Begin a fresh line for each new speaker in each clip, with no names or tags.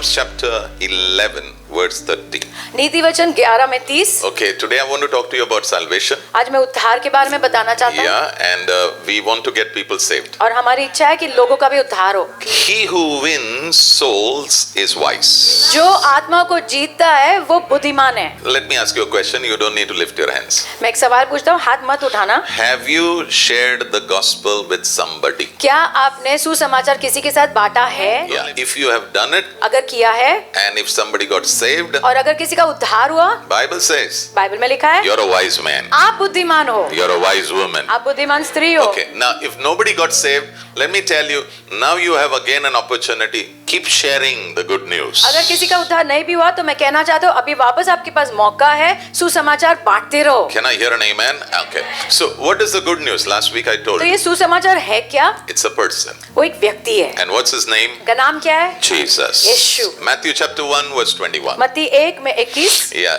Proverbs chapter 11 verse 30.
नीति वचन 11 में 30।
Okay, today I want to talk to you about salvation.
आज मैं उद्धार के बारे में बताना चाहता हूँ।
Yeah, and we want to get people saved.
और हमारी इच्छा है कि लोगों का भी उद्धार हो।
He who wins souls is wise.
जो आत्मा को जीतता है वो बुद्धिमान है।
Let me ask you a question. You don't need to lift your hands.
मैं एक सवाल पूछता हूँ, हाथ मत उठाना।
Have you shared the gospel with somebody?
क्या आपने सुसमाचार किसी के साथ बांटा है?
Yeah. If you have done it,
अगर किया है
and if somebody got saved,
और अगर किसी का उद्धार हुआ,
Bible says
बाइबल में लिखा है
you're a wise man.
आप बुद्धिमान हो,
You're a wise woman.
आप बुद्धिमान स्त्री हो।
Okay, now if nobody got saved, let me tell you, now you have again an opportunity. Keep sharing the good news.
अगर किसी का उद्धार नहीं भी हुआ तो मैं कहना चाहता हूँ अभी वापस आपके पास मौका है, सुसमाचार बांटते रहो।
Can I hear an amen? Okay. So what is the good news? Last week I told
तो
you.
ये सुसमाचार है क्या?
It's a person.
वो एक व्यक्ति है।
And what's his name?
का नाम क्या है?
Jesus.
यीशु।
Matthew chapter 1 verse 21.
मत्ती 1 में 21।
Yeah.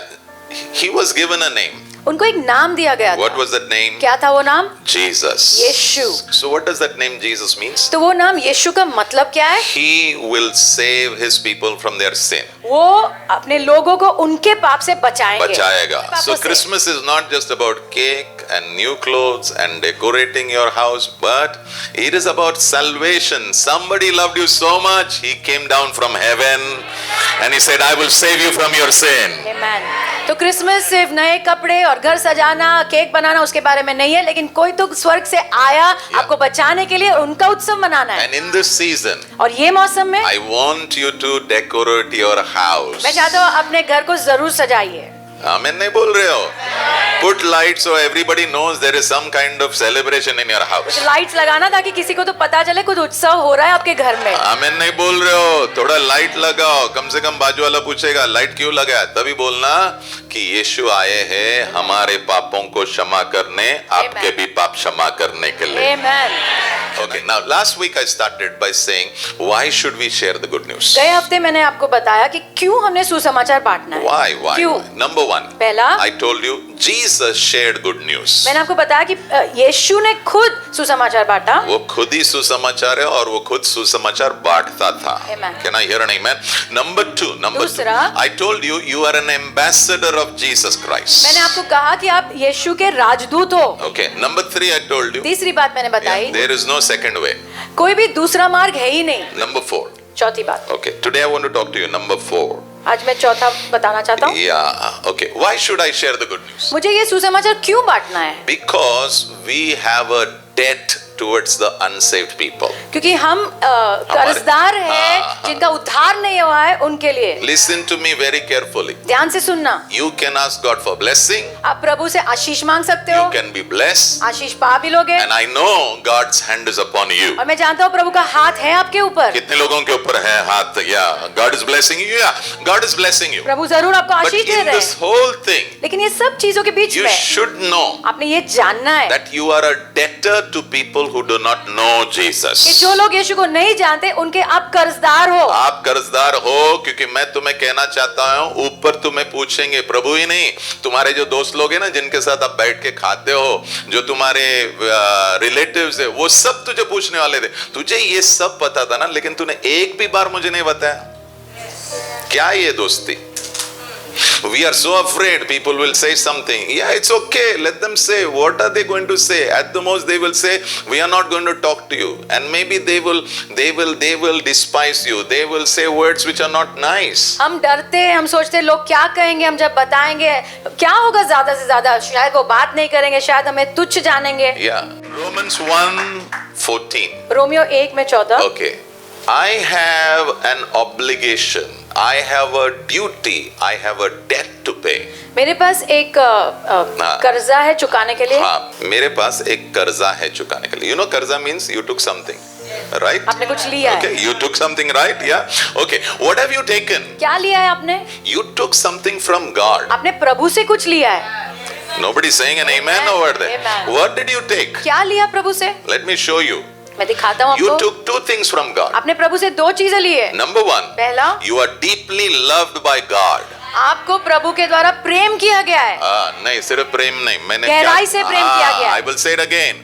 He was given a name.
उनको एक नाम दिया गया था।
What was that name?
क्या था वो नाम?
Jesus.
Yeshu.
So what does that name Jesus means?
तो वो नाम यीशु का मतलब क्या है?
He will save his people from their sin.
वो अपने लोगों को उनके पाप से बचाएंगे।
बचाएगा.
पापों
So
से।
Christmas is not just about cake and new clothes and decorating your house, but it is about salvation. Somebody loved you so much, he came down from heaven and he said, I will save you from your sin.
Amen. तो Christmas सिर्फ नए कपड़े और घर सजाना, cake बनाना उसके बारे में नहीं है, लेकिन कोई तो स्वर्ग से आया आपको बचाने के लिए, उनका उत्सव मनाना है।
And in this season,
और ये मौसम में
I want you to decorate your house.
मैं चाहता हूँ अपने घर को जरूर सजाइए।
आमीन नहीं बोल रहे हो? Put lights so everybody knows there is some kind of celebration in your house.
कुछ लाइट्स लगाना ताकि किसी को तो पता चले कुछ उत्सव हो रहा है आपके घर में।
आमीन नहीं बोल रहे हो? थोड़ा लाइट लगाओ, कम से कम बाजू वाला पूछेगा लाइट क्यों लगाया, तभी बोलना कि यीशु आए हैं हमारे पापों को क्षमा करने, आपके भी पाप क्षमा करने के लिए।
Amen.
Okay, now last week I started by saying why should we share the good news?
गए हफ्ते मैंने आपको बताया कि क्यों हमने सुसमाचार बांटना है।
Why?
क्यों?
Number one,
पहला,
I told you Jesus shared good news.
मैंने आपको बताया कि यीशु ने खुद सुसमाचार बांटा।
वो खुद ही सुसमाचार है और वो खुद सुसमाचार बांटता था।
Amen.
Can I hear an amen? Number two,
दूसरा,
I told you you are an ambassador of Jesus Christ.
मैंने आपको कहा कि आप यीशु के राजदूत हो।
Okay, number three, I told you
तीसरी बात मैंने बताई,
there is no second way.
कोई भी दूसरा मार्ग है ही नहीं।
Number four.
चौथी बात,
Okay, today I want to talk to you. Number four.
आज मैं चौथा बताना चाहता हूँ।
Yeah. Okay. Why should I share the good news?
मुझे ये सुसमाचार क्यों बांटना है?
Because we have a debt towards the unsaved people.
क्योंकि हम कर्जदार हैं जिनका उद्धार नहीं हुआ है उनके लिए।
Listen to me very carefully.
ध्यान से सुनना।
You can ask God for blessing.
आप प्रभु से आशीष मांग सकते हो,
You can be blessed.
आशीष पा भी लोगे।
And I know God's hand is upon you.
और मैं जानता हूँ प्रभु का हाथ है आपके ऊपर।
कितने लोगों के ऊपर है हाथ? Yeah, God is blessing you. Yeah, God is blessing you.
प्रभु जरूर आपको
But
आशीष दे
in
रहे
this
हैं,
whole thing,
लेकिन ये सब चीजों के बीच
you
में
should know
आपने ये जानना है
that you are a debtor to people who do not know Jesus.
कि जो लोग यीशु को नहीं जानते उनके आप कर्जदार हो।
आप कर्जदार हो, क्योंकि मैं तुम्हें कहना चाहता हूं, ऊपर तुम्हें पूछेंगे, प्रभु ही नहीं, तुम्हारे जो दोस्त लोग हैं ना जिनके साथ आप बैठ के खाते हो, जो तुम्हारे रिलेटिव्स है, वो सब तुझे पूछने वाले थे। तुझे ये सब पता था ना, लेकिन तूने एक भी बार मुझे नहीं बताया। क्या ये दोस्ती? We are so afraid people will say something. Yeah, it's okay. Let them say. What are they going to say? At the most, they will say, "We are not going to talk to you." And maybe they will despise you. They will say words which are not nice.
हम डरते हैं, हम सोचते हैं लोग क्या कहेंगे, हम जब बताएंगे क्या होगा, ज्यादा से ज्यादा शायद वो बात नहीं करेंगे, शायद हमें तुच्छ जानेंगे।
Yeah. Romans 1:14.
रोमियो 1 में 14।
Okay. I have an obligation. I have a duty. I have a debt to pay.
मेरे पास एक कर्जा है चुकाने के लिए।
हाँ, मेरे पास एक कर्जा है चुकाने के लिए। You know, कर्जा means you took something, right?
आपने कुछ लिया
Okay,
है।
you took something, right? Yeah. Okay. What have you taken?
क्या लिया है आपने?
You took something from God.
आपने प्रभु से कुछ लिया है।
Nobody saying an amen over there.
Amen.
What did you take?
क्या लिया प्रभु से?
Let me show you.
मैं दिखाता हूँ
You
आपको।
took two things from God.
आपने प्रभु से दो चीजें ली है।
Number one,
पहला,
you are deeply loved by God.
आपको प्रभु के द्वारा प्रेम किया गया है।
नहीं, सिर्फ प्रेम नहीं, मैंने
गहराई से प्रेम किया गया है।
I will say it again.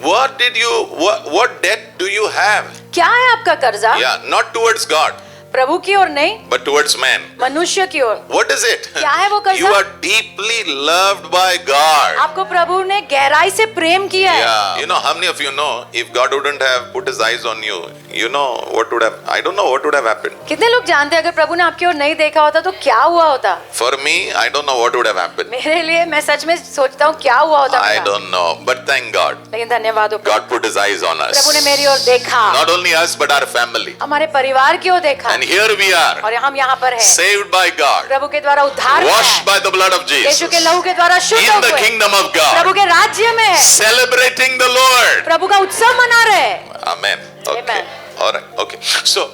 What debt do you have?
क्या है आपका कर्जा?
Yeah, not towards God.
प्रभु की ओर नहीं,
but towards man.
मनुष्य की ओर।
What is it?
क्या है वो कर्जा?
You are deeply loved by God.
आपको प्रभु ने गहराई से प्रेम किया है।
Yeah. You know, how many of you know if God wouldn't have put his eyes on you, you know what would have, I don't know what would have happened.
कितने लोग जानते हैं अगर प्रभु ने आपकी ओर नहीं देखा होता तो क्या हुआ होता?
For me, I don't know what would have happened.
मेरे लिए मैं सच में सोचता हूँ क्या हुआ होता
I
मेरा।
don't know. But thank God.
लेकिन धन्यवाद हो प्रभु।
God put his eyes on
प्रभु ने
us.
मेरी ओर देखा,
Not only us, but our family.
हमारे परिवार की ओर देखा,
And here we are,
और हम यहाँ पर हैं।
saved by God,
प्रभु के द्वारा उद्धार हुआ
washed
है,
by the blood of
Yeshu
Jesus,
के लहू के द्वारा शुद्ध
in the
हुए,
kingdom of
प्रभु
God,
के राज्य में है,
celebrating the Lord.
प्रभु का उत्सव मना रहे।
Amen. Okay.
Amen.
All right. Okay. So,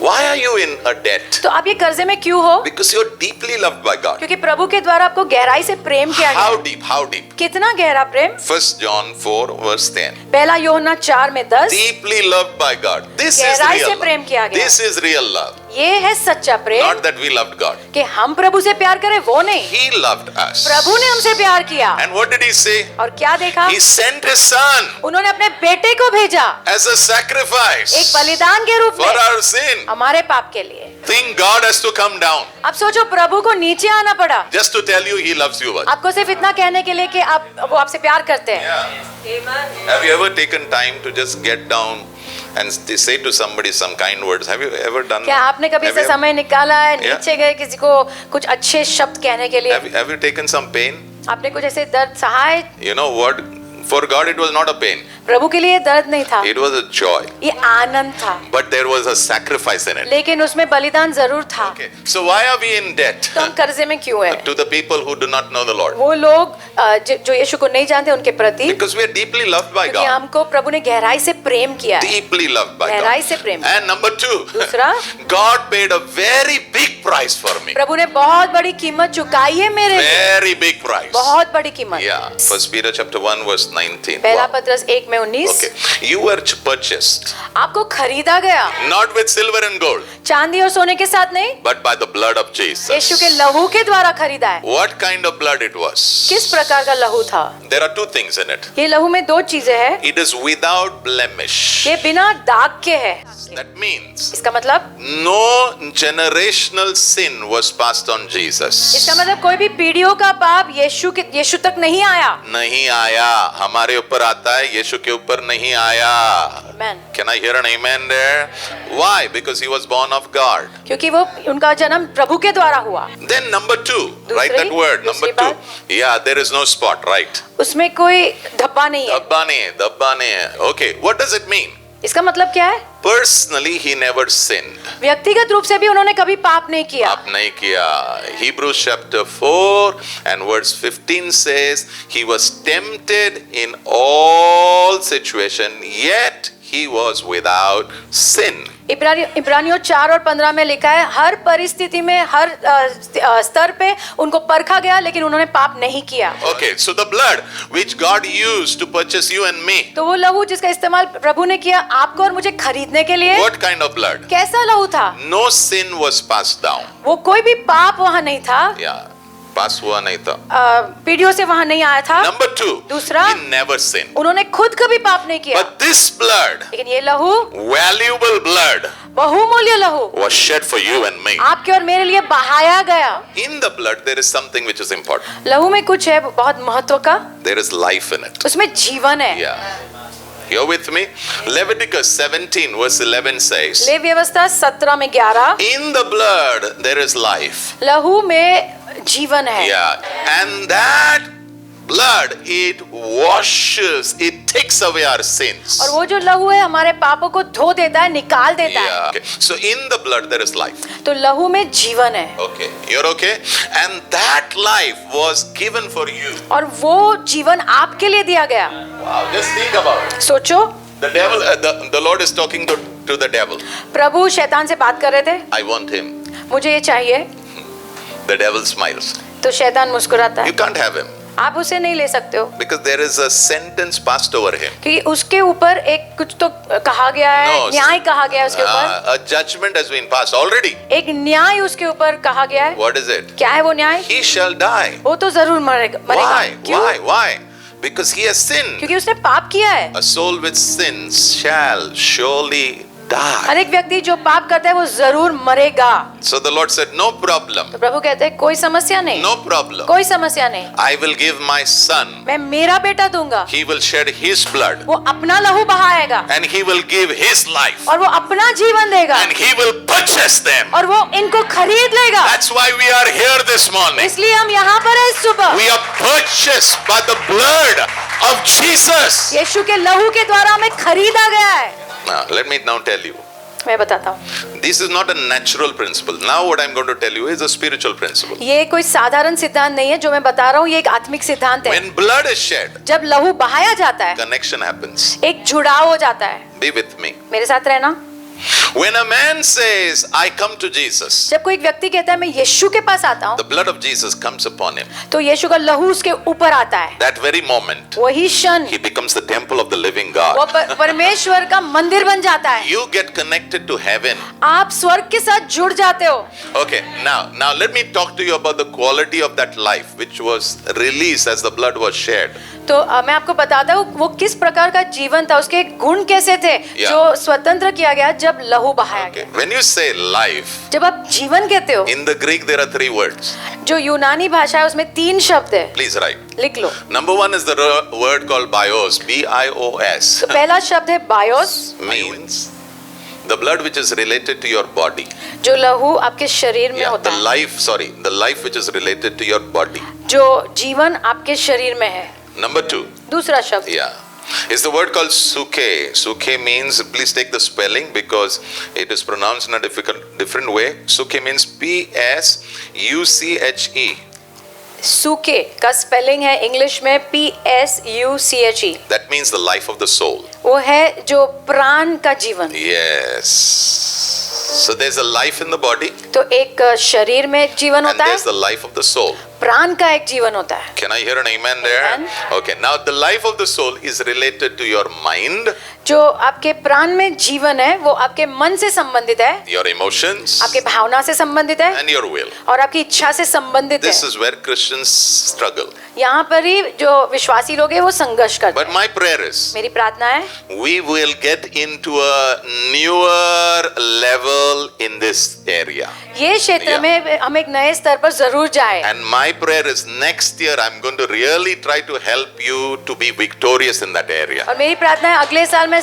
why are you in a debt?
तो आप ये कर्जे में क्यों हो?
Because you're deeply loved by God.
क्योंकि प्रभु के द्वारा आपको गहराई से प्रेम किया गया।
How deep? How deep?
कितना गहरा प्रेम?
1 John 4 verse 10.
पहला यूहन्ना 4 में 10,
Deeply loved by God. This is
गहराई
real
से प्रेम किया
love.
गया।
This is real love.
ये है सच्चा प्रेम,
Not that we loved God.
कि हम प्रभु से प्यार करें वो नहीं,
He loved us.
प्रभु ने हमसे प्यार किया।
And what did he say?
और क्या देखा?
He sent his son
उन्होंने अपने बेटे को भेजा
as a sacrifice
एक बलिदान के रूप
for
में
our sin.
हमारे पाप के लिए।
Think God has to come down
अब सोचो प्रभु को नीचे आना पड़ा
just to tell you he loves you.
आपको सिर्फ इतना कहने के लिए कि वो आपसे प्यार करते हैं।
Yeah. Have you ever taken time to just get down and say to somebody some kind words? Have you ever done
क्या
that?
आपने कभी
Have
से
you-
समय निकाला है,
Yeah.
नीचे गए किसी को कुछ अच्छे शब्द कहने के लिए?
Have you taken some pain?
आपने कुछ ऐसे दर्द सहा है?
You know what? For God it was not a pain.
प्रभु के लिए दर्द नहीं था,
It was a joy.
ये आनंद था,
But there was a sacrifice in it.
लेकिन उसमें बलिदान जरूर था।
Okay. So why are we in debt?
तो हम कर्जे में क्यों है?
To the people who do not know the Lord.
वो लोग जो यीशु को नहीं जानते उनके प्रति,
Because we are deeply loved by
क्योंकि
God.
हमको प्रभु ने गहराई से प्रेम किया है।
Deeply loved by
गहराई
God.
से प्रेम।
And number 2,
दूसरा,
God paid a very big price for me.
प्रभु ने बहुत बड़ी कीमत चुकाई है मेरे लिए,
Very big price.
बहुत बड़ी कीमत।
Yeah. 1 Peter chapter 1 verse 19.
पहला
Wow.
पत्रस 1 में 19,
Okay. You were purchased
आपको खरीदा गया,
not with silver and gold,
चांदी और सोने के साथ नहीं,
but by the blood of
यीशु के
Jesus.
लहू के द्वारा खरीदा है।
What kind of blood it was?
किस प्रकार का लहू था?
There are two things in it.
ये लहू में दो चीजें हैं।
It is without blemish.
ये बिना दाग के है।
That means
इसका मतलब
no generational sin was passed on Jesus.
इसका मतलब कोई भी पीढ़ियों का पाप यीशु तक नहीं आया।
नहीं आया, हमारे ऊपर आता है, यीशु के ऊपर नहीं आया.
Amen.
Can I hear an amen there? Why? Because he was born of God.
क्योंकि वो उनका जन्म प्रभु के द्वारा हुआ।
Then number 2, write that word. Number
दूसरी
2. Yeah, there is no spot, right?
उसमें कोई धब्बा नहीं है।
धब्बा नहीं है. Okay, what does it mean?
इसका मतलब क्या है?
Personally, he never sinned.
व्यक्तिगत रूप से भी उन्होंने कभी पाप नहीं किया।
पाप नहीं किया. Hebrews chapter 4 and verse 15 says, he was tempted in all situation, yet he was without sin.
इब्रानियों 4 और 15 में लिखा है, हर परिस्थिति में, हर स्तर पे उनको परखा गया, लेकिन उन्होंने पाप नहीं किया।
Okay, so the blood which God used to purchase you and me.
तो वो लहू जिसका इस्तेमाल प्रभु ने किया आपको और मुझे खरीदने के लिए,
What kind of blood?
कैसा लहू था?
No sin was passed down.
वो कोई भी पाप वहाँ नहीं था,
Yeah, पास हुआ नहीं था.
पीढ़ियों से वहाँ नहीं आया था।
Number 2,
दूसरा,
he never sinned.
उन्होंने खुद कभी पाप नहीं किया,
But this blood,
लेकिन ये लहू,
valuable blood,
बहुमूल्य लहू,
was shed for you and me.
आपके और मेरे लिए बहाया गया।
In the blood, there is something which is important.
लहू में कुछ है बहुत महत्व का,
There is life in it.
उसमें जीवन है।
Yeah. You're with me? Leviticus 17 verse 11 says,
ले व्यवस्था 17 में 11,
in the blood there is life.
लहू में जीवन है।
Yeah. And that blood, it washes, it takes away our sins.
और वो जो लहू है हमारे पापों को धो देता है, निकाल देता है।
Yeah. Okay. So in the blood there is life.
तो लहू में जीवन है,
Okay. You're okay? And that life was given for you.
और वो जीवन आपके लिए दिया गया।
Wow. Just think about it.
सोचो,
The devil, the Lord is talking to the devil.
प्रभु शैतान से बात कर रहे थे,
I want him.
मुझे ये चाहिए।
The devil smiles.
तो शैतान मुस्कुराता
You
है,
can't have him
आप उसे नहीं ले सकते हो,
because there is a sentence passed over him.
क्योंकि उसके ऊपर एक कुछ तो कहा गया है,
No,
न्याय कहा गया है उसके ऊपर,
A judgment has been passed already.
एक न्याय उसके ऊपर कहा गया है।
What is it?
क्या है वो न्याय?
He shall die.
वो तो जरूर मरेगा।
Why?
क्यों?
Why? Because he has sinned.
क्योंकि उसने पाप किया है।
A soul which sins shall surely die.
हर एक व्यक्ति जो पाप करता है वो जरूर मरेगा।
So the Lord said, no problem,
तो प्रभु कहते हैं कोई समस्या नहीं,
no problem.
कोई समस्या नहीं,
I will give my son.
मैं मेरा बेटा दूंगा,
He will shed his blood
वो अपना लहू बहाएगा
and he will give his life
और वो अपना जीवन देगा
and he will purchase them.
और वो इनको खरीद लेगा।
That's why we are here this morning.
इसलिए हम यहाँ पर हैं इस सुबह।
We are purchased by the blood of Jesus.
यीशु के लहू के द्वारा हमें खरीदा गया है।
Now, let me now tell you.
मैं बताता हूँ,
This is not a natural principle. Now what I'm going to tell you is a spiritual principle.
ये कोई साधारण सिद्धांत नहीं है जो मैं बता रहा हूँ, ये एक आत्मिक सिद्धांत है।
When blood is shed,
जब लहू बहाया जाता है
connection happens.
एक जुड़ाव हो जाता है।
Be with me.
मेरे साथ रहना।
When a man says, I come to Jesus,
जब कोई व्यक्ति कहता है मैं यीशु के पास आता हूँ,
the blood of Jesus comes upon him.
तो यीशु का लहू उसके ऊपर आता है।
That very moment,
वही क्षण
he becomes the temple of the living
वो
God.
परमेश्वर का मंदिर बन जाता है।
You get connected to heaven.
आप स्वर्ग के साथ जुड़ जाते हो।
Okay, now let me talk to you about the quality of that life which was released as the blood was shed.
तो मैं आपको बताता हूँ वो किस प्रकार का जीवन था, उसके गुण कैसे थे
Yeah.
जो स्वतंत्र किया गया जब लहू बहाया
Okay,
गया।
when you say life,
जब आप जीवन कहते हो,
in the Greek there are 3 words.
जो यूनानी भाषा है उसमें 3 शब्द है,
Please write.
लिख लो।
Number 1 is the word called bios, B-I-O-S.
तो पहला शब्द है BIOS,
Means the blood which is related to your body.
जो लहू आपके शरीर में
Yeah,
होता
the
है,
life which is related to your body.
जो जीवन आपके शरीर में है।
Number 2,
दूसरा शब्द
yeah, is the word called suke. Suke means, please take the spelling because it is pronounced in a different way. Suke means P-S-U-C-H-E.
सूखे का स्पेलिंग है इंग्लिश में PSUCHE।
That means the life of the soul.
वो है जो प्राण का जीवन।
Yes. So there's a life in the body
तो एक शरीर में जीवन
and
होता है,
there's the life of the soul.
प्राण का एक जीवन होता है।
Can I hear an amen there?
Amen.
Okay, now the life of the soul is related to your mind,
जो आपके प्राण में जीवन है वो आपके मन से संबंधित है,
your emotions,
आपके भावना से संबंधित है
and your will.
और आपकी इच्छा से संबंधित
This
है।
is where Christians struggle.
यहाँ पर ही जो विश्वासी लोग हैं वो संघर्ष करते
But
हैं।
my prayer is,
मेरी प्रार्थना है
we will get into a newer level in this area.
ये क्षेत्र
Yeah.
में हम एक नए स्तर पर जरूर जाए।
And my prayer is next year I'm going to really try to help you to be victorious in that area.
और मेरी प्रार्थना है अगले साल मैं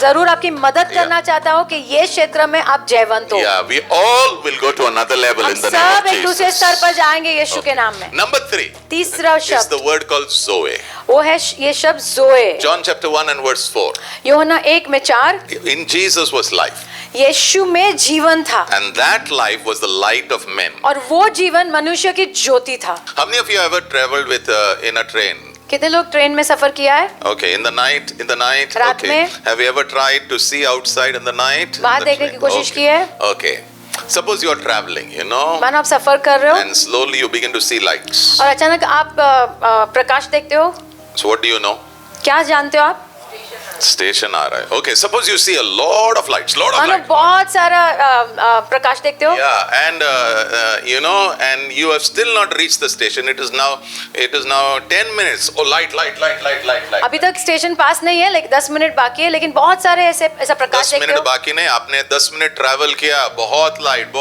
जरूर आपकी मदद करना चाहता हूँ कि ये क्षेत्र में आप जयवंत हो।
Yeah, we all will go to another level
हम
in the name
सब
of
एक दूसरे स्तर
Jesus.
पर जाएंगे यीशु के नाम में।
Number 3
तीसरा
is
शब्द
the word called Zoe.
वो है ये शब्द जोए।
John chapter 1 and verse 4.
यूहन्ना 1:4
In Jesus was life,
यीशु में जीवन था
and that life was the light of men.
और वो जीवन मनुष्य की ज्योति था।
How many of you ever traveled with in a train?
कितने लोग ट्रेन में सफर किया है?
Okay, in the night.
रात
Okay.
में।
Have you ever tried to see outside in the night?
बाहर
In the
देखने की
train?
कोशिश
Okay.
की है?
Okay. Suppose you are traveling, you know,
मानो आप सफर कर रहे हो
and slowly you begin to see lights.
और अचानक आप प्रकाश देखते हो।
So what do you know?
क्या जानते हो आप?
Station आ रहा है. Okay, suppose you see a lot of lights,
मानो
lights.
बहुत सारा प्रकाश देखते हो
Yeah, and you know, and you have still not reached the station. It is now 10 minutes. Oh, light.
अभी तक स्टेशन पास नहीं है, लेकिन 10 मिनट बाकी है, लेकिन बहुत सारे ऐसा प्रकाश
10
देखते
मिनट
हो।
बाकी नहीं, आपने 10 मिनट ट्रैवल किया, बहुत लाइट,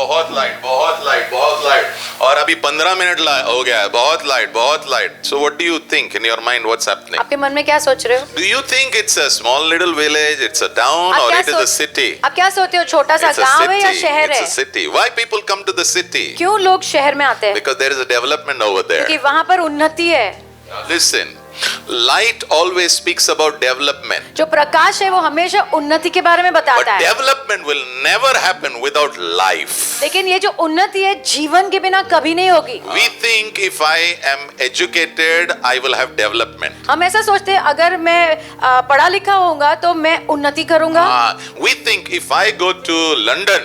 और अभी 15 मिनट हो गया है, बहुत light. So what do you think in your mind? What's happening?
आपके मन में क्या सोच रहे हो?
Do you think it's a small little village, it's a town,
आप
or
क्या
it is a city?
आप क्या सोचते हो, छोटा सा
It's a
गांव है या
city.
शहर
It's
है?
a city. Why people come to the city?
क्यों लोग शहर में आते हैं?
Because there is a development over
क्योंकि
there.
वहाँ पर उन्नति है।
Listen, light always speaks about development.
जो प्रकाश है वो हमेशा उन्नति के बारे में
But
बताता है,
development will never happen without life.
लेकिन ये जो उन्नति है जीवन के बिना कभी नहीं होगी।
We think if I am educated, I will have development.
हम ऐसा सोचते हैं अगर मैं पढ़ा लिखा होऊंगा तो मैं उन्नति करूंगा।
We think if I go to London,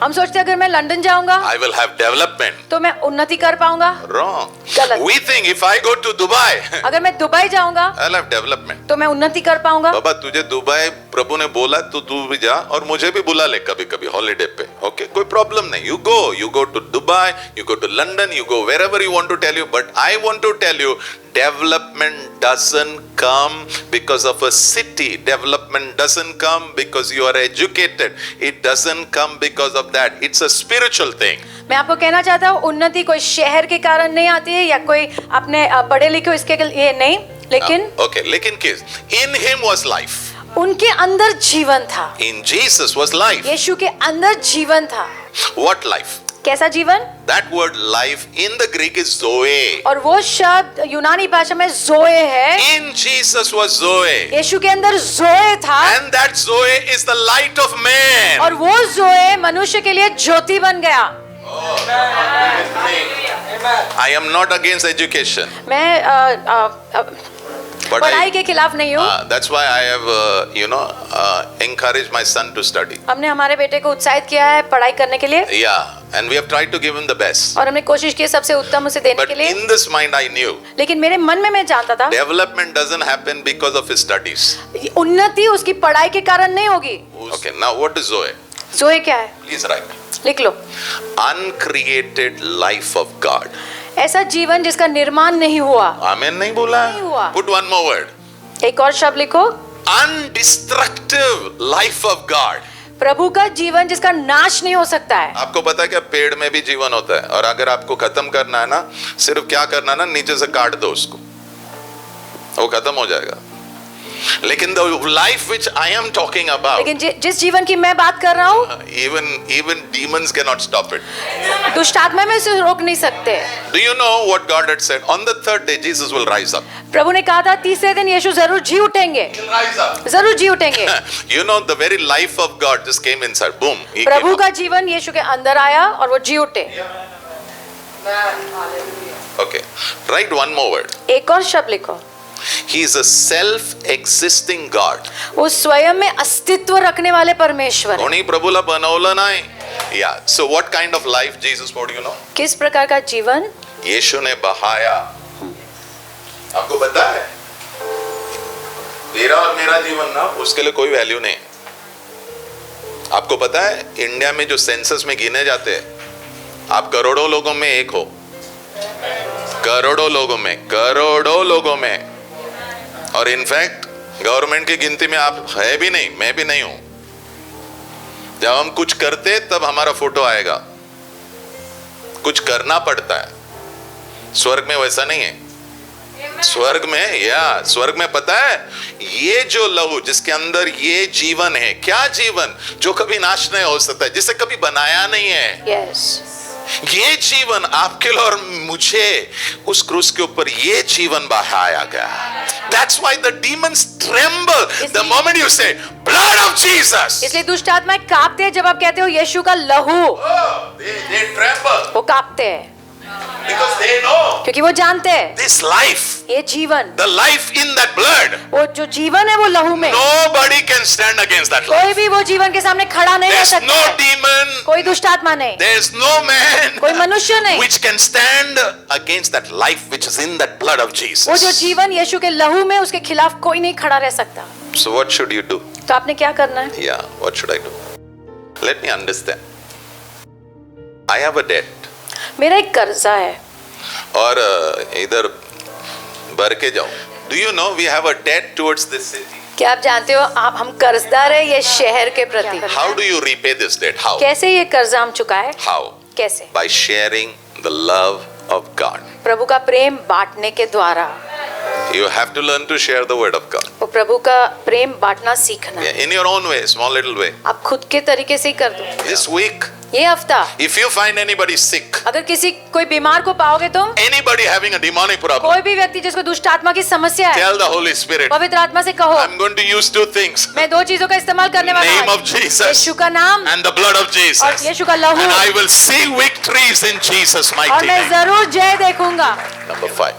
हम सोचते हैं अगर मैं लंदन जाऊंगा
I will have development.
तो मैं उन्नति कर पाऊंगा।
Wrong.
गलत।
We think if I go to Dubai,
अगर मैं दुबई जाऊंगा
I'll have development.
तो मैं उन्नति कर पाऊंगा।
बाबा तुझे दुबई प्रभु ने बोला तो तू भी जा और मुझे भी बुला ले कभी कभी हॉलिडे पे. ओके, कोई प्रॉब्लम नहीं. You go to Dubai, you go to London, you go wherever you want to tell you. But I want to tell you, development doesn't come because of a city. Development doesn't come because you are educated. It doesn't come because of that. It's a spiritual thing.
मैं आपको कहना चाहता हूँ उन्नति कोई शहर के कारण नहीं आती है या कोई अपने पढ़े लिखे हो इसके लिए नहीं, लेकिन
Okay, लेकिन किस? In him was life.
उनके अंदर जीवन था।
In Jesus was life.
यीशु के अंदर जीवन था।
What life?
कैसा जीवन?
That word life in the Greek is zoe.
और वो शब्द यूनानी भाषा में जोए है।
In Jesus was zoe.
यीशु के अंदर जोए था
And that zoe is the light of man.
और वो जोए मनुष्य के लिए ज्योति बन गया।
I am not against education.
मैं
But
पढ़ाई के खिलाफ नहीं हूँ।
that's why I have, encouraged my son to study.
हमने हमारे बेटे को उत्साहित किया है पढ़ाई करने के लिए
Yeah, and we have tried to give him the best.
और हमने कोशिश की है सबसे उत्तम उसे देने
But
के लिए।
in this mind I knew
लेकिन मेरे मन में मैं जानता था
development doesn't happen because of his studies.
उन्नति उसकी पढ़ाई के कारण नहीं होगी।
Okay, now what is zoe?
जोए क्या है?
Please write.
लिख लो।
Uncreated life of God.
ऐसा जीवन जिसका निर्माण नहीं हुआ।
Amen नहीं बोला?
नहीं हुआ।
Put one more word.
एक और शब्द लिखो।
Undestructive life of God.
प्रभु का जीवन जिसका नाश नहीं हो सकता है।
आपको पता है क्या पेड़ में भी जीवन होता है और अगर आपको खत्म करना है ना सिर्फ क्या करना है ना नीचे से काट दो उसको वो खत्म हो जाएगा लेकिन the life which I am talking about
लेकिन जिस जीवन की मैं बात कर रहा हूँ
even demons cannot stop it.
दुष्ट आत्मा में उसे रोक नहीं सकते।
Do you know what God had said? On the third day Jesus will rise up.
प्रभु ने कहा था तीसरे दिन यीशु जरूर जी उठेंगे।
He'll rise up.
जरूर जी उठेंगे।
You know the very life of God just came inside. Boom. He
Prabhu
came
का जीवन यीशु के अंदर आया और वो जी उठे।
up. Okay. Write one more word.
एक और शब्द लिखो।
He is a self-existing God.
वो स्वयं में अस्तित्व रखने वाले परमेश्वर हैं।
कोणी प्रभुला बनवलं नाही. Yeah. So what kind of life Jesus poured, you know?
किस प्रकार का जीवन
यीशु ने बहाया. आपको पता है? तेरा और मेरा जीवन ना उसके लिए कोई वैल्यू नहीं. आपको पता है इंडिया में जो सेंसस में गिने जाते हैं आप करोड़ों लोगों में एक हो. करोड़ों लोगों में और इनफैक्ट गवर्नमेंट की गिनती में आप है भी नहीं मैं भी नहीं हूं. जब हम कुछ करते तब हमारा फोटो आएगा. कुछ करना पड़ता है. स्वर्ग में वैसा नहीं है. स्वर्ग में पता है ये जो लहू जिसके अंदर ये जीवन है क्या जीवन जो कभी नाश नहीं हो सकता है जिसे कभी बनाया नहीं है.
यस
ये जीवन आपके लिए और मुझे उस क्रूस के ऊपर ये जीवन बहाया गया. That's why the demons tremble the moment you say blood of Jesus.
इसलिए दुष्ट आत्माएं कांपते हैं जब आप कहते हो यीशु का लहू।
They tremble
वो कांपते हैं
because they know
क्योंकि वो जानते हैं
this life,
ये जीवन
the life in that blood.
वो जो जीवन है वो लहू में
Nobody can stand against that life.
कोई भी वो जीवन के सामने खड़ा नहीं रह
There's
सकता
no
है।
demon,
कोई दुष्ट आत्मा नहीं,
there's no man
कोई मनुष्य नहीं
which can stand against that life which is in that blood of
वो जो
Jesus.
जीवन यीशु के लहू में उसके खिलाफ कोई नहीं खड़ा रह सकता।
So what should you do?
तो आपने क्या करना है?
Yeah, what should I do? Let me understand. I have a debt.
मेरा एक कर्जा है
और इधर भर के जाओ. Do you know we have a debt towards this city?
क्या आप जानते हो आप हम कर्जदार है ये शहर के प्रति।
How do you repay this debt? How?
कैसे ये कर्जा हम चुकाए?
How?
कैसे?
By sharing the love of God.
प्रभु का प्रेम बांटने के द्वारा।
You have to learn to share the word of God.
वो प्रभु का प्रेम बांटना सीखना है।
In your own way, small little way.
आप खुद के तरीके से ही कर दो।
This week,
ये हफ्ता
if you find anybody sick,
अगर किसी कोई बीमार को पाओगे तुम,
anybody having a demonic problem,
कोई भी व्यक्ति जिसको दुष्ट आत्मा की समस्या है,
tell the Holy Spirit,
पवित्र आत्मा से कहो
I'm going to use two things.
मैं दो चीजों का इस्तेमाल करने वाला
Name
हूँ,
of Jesus
यीशु का नाम
and the blood of
और
Jesus.
यीशु का लहू,
And I will see victories in Jesus'
और
mighty
मैं
name.
जरूर जय देखूंगा।
Number 5.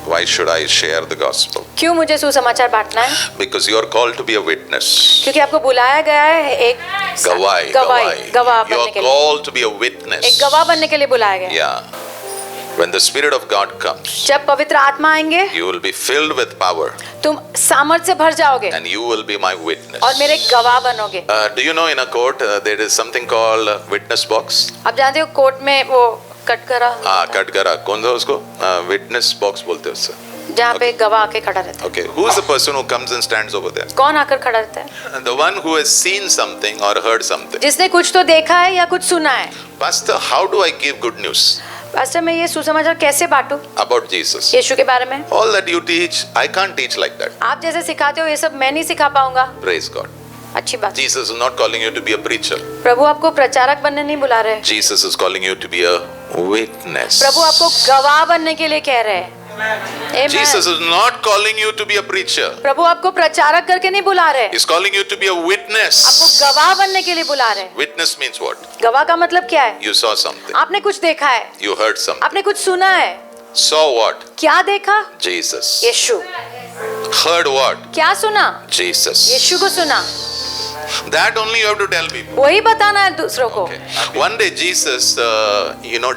Why should I share the gospel?
क्यों मुझे सुसमाचार बांटना है?
Because you are called to be a witness.
क्योंकि आपको बुलाया गया है एक गवाह
You
बनने
are
के लिए,
called to be a
एक
witness.
गवाह बनने के लिए बुलाया गया है।
Yeah. When the Spirit of God comes,
जब पवित्र आत्मा आएंगे
you will be filled with power
तुम सामर्थ से भर जाओगे
and you will be my witness.
और मेरे गवाह बनोगे।
Do you know in a court there is something called witness box?
आप जानते हो कोर्ट में वो कट करा
हाँ कट करा कौन सा उसको विटनेस बॉक्स बोलते हैं उससे.
जहाँ पे गवाह आके खड़ा रहता
Okay, who is the person who comes and stands over there?
है। कौन आकर खड़ा रहता है?
The one who has seen something or heard something.
जिसने कुछ तो देखा है या कुछ सुना है।
Pastor, how do I give good news
pastor, मैं ये सुसमाचार कैसे बांटूं
about Jesus?
यीशु के बारे में?
All that you teach, I can't teach like that.
आप जैसे सिखाते हो ये सब मैं नहीं सिखा पाऊंगा।
Praise God.
अच्छी बात।
Jesus is not calling you to be a preacher.
प्रभु आपको प्रचारक बनने नहीं बुला रहे।
Jesus is calling you to be a witness.
प्रभु आपको गवाह बनने के लिए कह रहे हैं। Amen.
Jesus is not calling you to be a preacher.
प्रभु आपको प्रचारक करके नहीं बुला रहे।
He's calling you to be a
आपको
witness.
गवाह बनने के लिए बुला रहे हैं।
Witness means what?
गवाह का मतलब क्या है?
You saw something.
आपने कुछ देखा है,
You heard something.
आपने कुछ सुना है।
Saw what?
क्या देखा?
Jesus.
यीशु।
Heard what?
क्या सुना?
Jesus.
यीशु को सुना।
That only you have to tell people.
वही बताना है दूसरों को।
One day Jesus,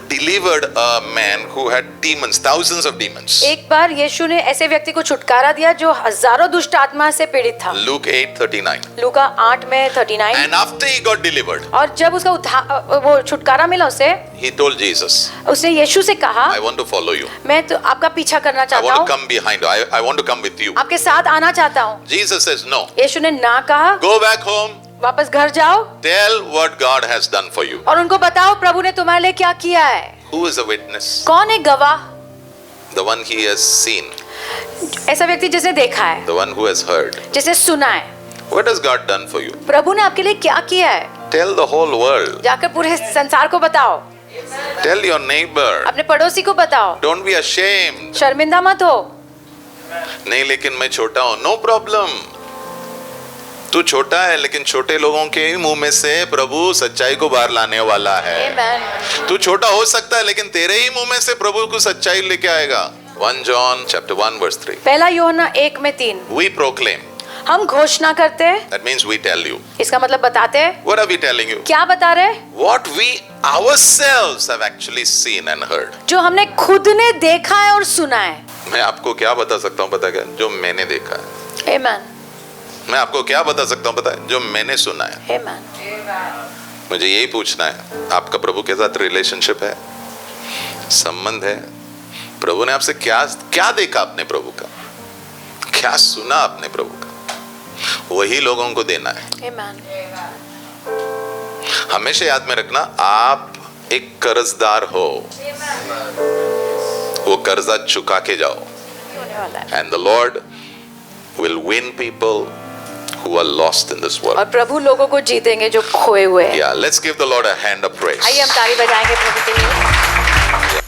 delivered a man who had demons, thousands of demons.
एक बार यीशु ने ऐसे व्यक्ति को छुटकारा दिया जो हजारों दुष्ट आत्मा से पीड़ित था।
Luke 8:39.
लूका 8 में 39।
And after he got delivered,
और जब उसका वो छुटकारा मिला उसे,
he told Jesus,
उसने यीशु से कहा,
I want to follow you.
मैं तो आपका पीछा करना
I
चाहता
want to
हूँ,
come behind you. I want to come with you.
आपके साथ आना चाहता हूँ।
Jesus says, no.
यीशु ने ना कहा,
Go back home.
वापस घर जाओ
Tell what God has done for you.
और उनको बताओ प्रभु ने तुम्हारे लिए क्या किया है।
Who is a witness?
कौन है गवाह?
The one he has seen.
ऐसा व्यक्ति जिसने देखा है,
The one who has heard.
जिसने सुना है।
What has God done for you?
प्रभु ने आपके लिए क्या किया है?
Tell the whole world.
जाकर पूरे संसार को बताओ,
Tell your neighbor.
अपने पड़ोसी को बताओ।
Don't be ashamed.
शर्मिंदा मत हो।
नहीं, लेकिन मैं छोटा हूं। No problem. तू छोटा है, लेकिन छोटे लोगों के मुंह में से प्रभु सच्चाई को बाहर लाने वाला है।
Amen.
तू छोटा हो सकता है, लेकिन तेरे ही मुंह में से प्रभु को सच्चाई लेके आएगा। 1 John chapter 1 verse 3.
पहला यूहन्ना 1 में 3।
We proclaim.
हम घोषणा करते हैं,
That means we tell you.
इसका मतलब बताते हैं।
What are we telling you?
क्या बता रहे?
What we ourselves have actually seen and heard.
जो हमने खुद ने देखा है और सुना है।
मैं आपको क्या बता सकता हूँ, पता क्या? जो मैंने देखा है।
Amen.
मैं आपको क्या बता सकता हूँ, पता है? जो मैंने सुना है।
Amen.
मुझे यही पूछना है, आपका प्रभु के साथ रिलेशनशिप है, संबंध है? प्रभु ने आपसे क्या क्या देखा आपने प्रभु का, क्या सुना आपने प्रभु का, वही लोगों को देना है।
Amen.
हमेशा याद में रखना, आप एक कर्जदार हो, वो कर्जा चुका के जाओ।
होने वाला है।
And the Lord will win people who are lost in this world.
और प्रभु लोगों को जीतेंगे जो खोए हुए हैं।
Yeah, let's give the Lord a hand of praise.
आइए हम ताली बजाएंगे प्रभु के लिए।